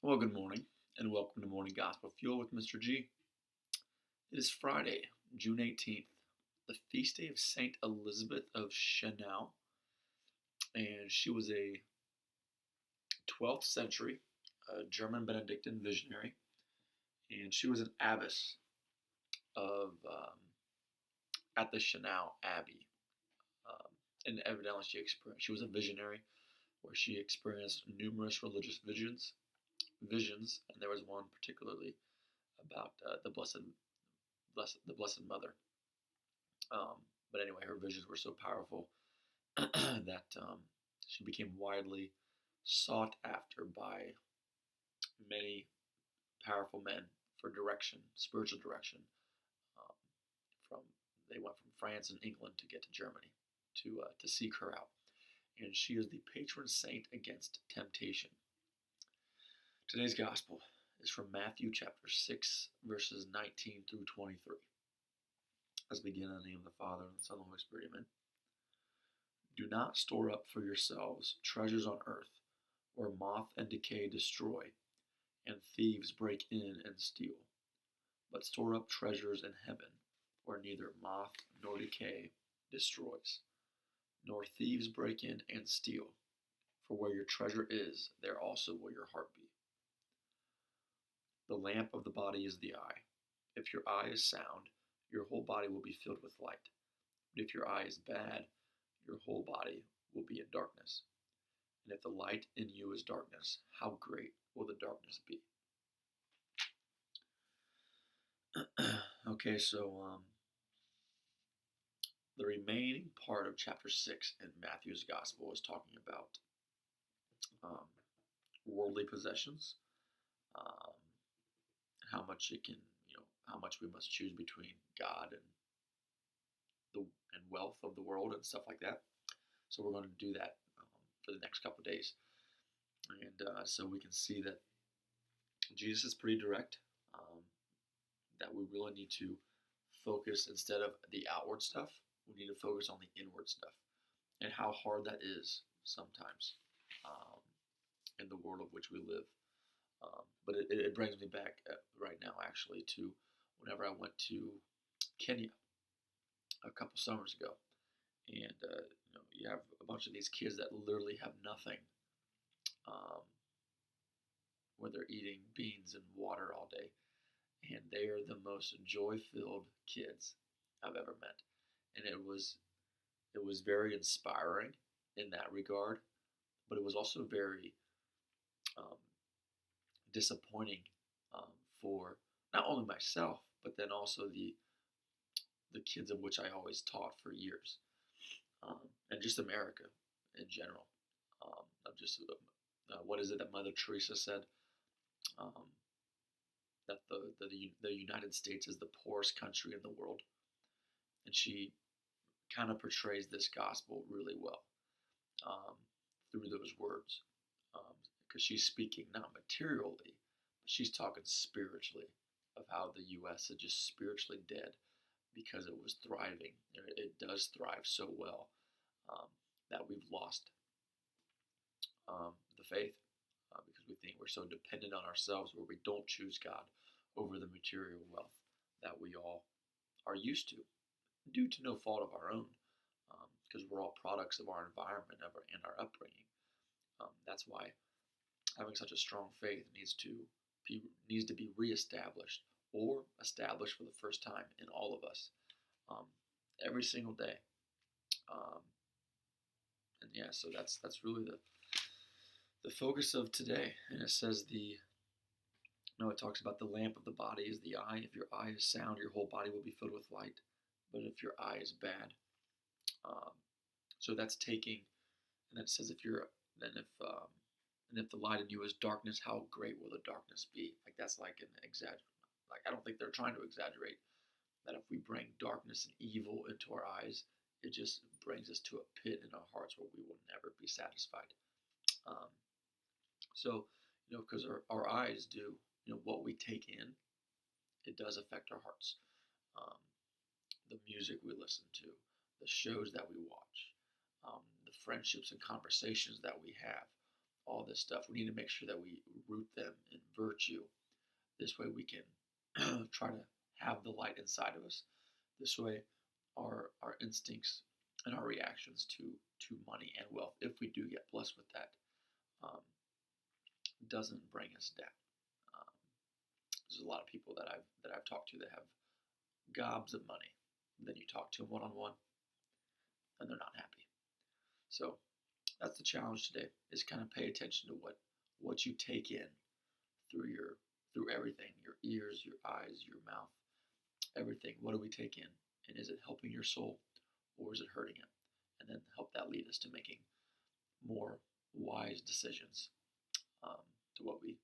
Well, good morning, and welcome to Morning Gospel Fuel with Mr. G. It is Friday, June 18th, the feast day of Saint Elizabeth of Schönau, and she was a 12th century German Benedictine visionary, and she was an abbess of at the Schönau Abbey, and evidently she was a visionary where she experienced numerous religious visions, and there was one particularly about the Blessed Mother. But anyway, her visions were so powerful that she became widely sought after by many powerful men for direction, spiritual direction. Um, from They went from France and England to get to Germany to seek her out, and she is the patron saint against temptation. Today's gospel is from Matthew chapter 6, verses 19 through 23. Let's begin in the name of the Father, and the Son, and the Holy Spirit. Amen. Do not store up for yourselves treasures on earth, where moth and decay destroy, and thieves break in and steal. But store up treasures in heaven, where neither moth nor decay destroys, nor thieves break in and steal. For where your treasure is, there also will your heart be. The lamp of the body is the eye. If your eye is sound, your whole body will be filled with light. But if your eye is bad, your whole body will be in darkness. And if the light in you is darkness, how great will the darkness be? Okay, so the remaining part of chapter 6 in Matthew's Gospel is talking about um, worldly possessions, um, how much it can, how much we must choose between God and wealth of the world and stuff like that. So we're going to do that for the next couple of days, and so we can see that Jesus is pretty direct. That we really need to focus, instead of the outward stuff, we need to focus on the inward stuff, and how hard that is sometimes in the world of which we live. But it brings me back right now, actually, to whenever I went to Kenya a couple summers ago, and you have a bunch of these kids that literally have nothing, where they're eating beans and water all day, and they are the most joy-filled kids I've ever met, and it was very inspiring in that regard, but it was also very um, disappointing for not only myself, but then also the kids of which I always taught for years, and just America in general. Of just what is it that Mother Teresa said? Um, that the United States is the poorest country in the world, and she kind of portrays this gospel really well um, through those words, because she's speaking not materially, but she's talking spiritually of how the U.S. is just spiritually dead because it was thriving. It does thrive so well that we've lost the faith because we think we're so dependent on ourselves, where we don't choose God over the material wealth that we all are used to, due to no fault of our own, because we're all products of our environment and our upbringing. That's why having such a strong faith needs to be reestablished, or established for the first time in all of us, every single day. And yeah, so that's really the focus of today. And it says it talks about the lamp of the body is the eye. If your eye is sound, your whole body will be filled with light. But if your eye is bad, so that's taking, and then it says if the light in you is darkness, how great will the darkness be? Like, that's like an like, I don't think they're trying to exaggerate that if we bring darkness and evil into our eyes, it just brings us to a pit in our hearts where we will never be satisfied. So, because our eyes do, what we take in, it does affect our hearts. The music we listen to, the shows that we watch, the friendships and conversations that we have, all this stuff. We need to make sure that we root them in virtue. This way we can try to have the light inside of us. This way our instincts and our reactions to money and wealth, if we do get blessed with that, um, doesn't bring us down. Um, there's a lot of people that I've talked to that have gobs of money. Then you talk to them one on one, and they're not happy. So that's the challenge today: is kind of pay attention to what you take in through everything, your ears, your eyes, your mouth, everything. What do we take in, and is it helping your soul, or is it hurting it? And then help that lead us to making more wise decisions, um, to what we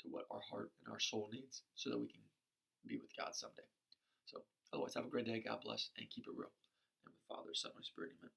to what our heart and our soul needs, so that we can be with God someday. So, otherwise, have a great day. God bless, and keep it real. And with Father, Son, and Spirit, amen.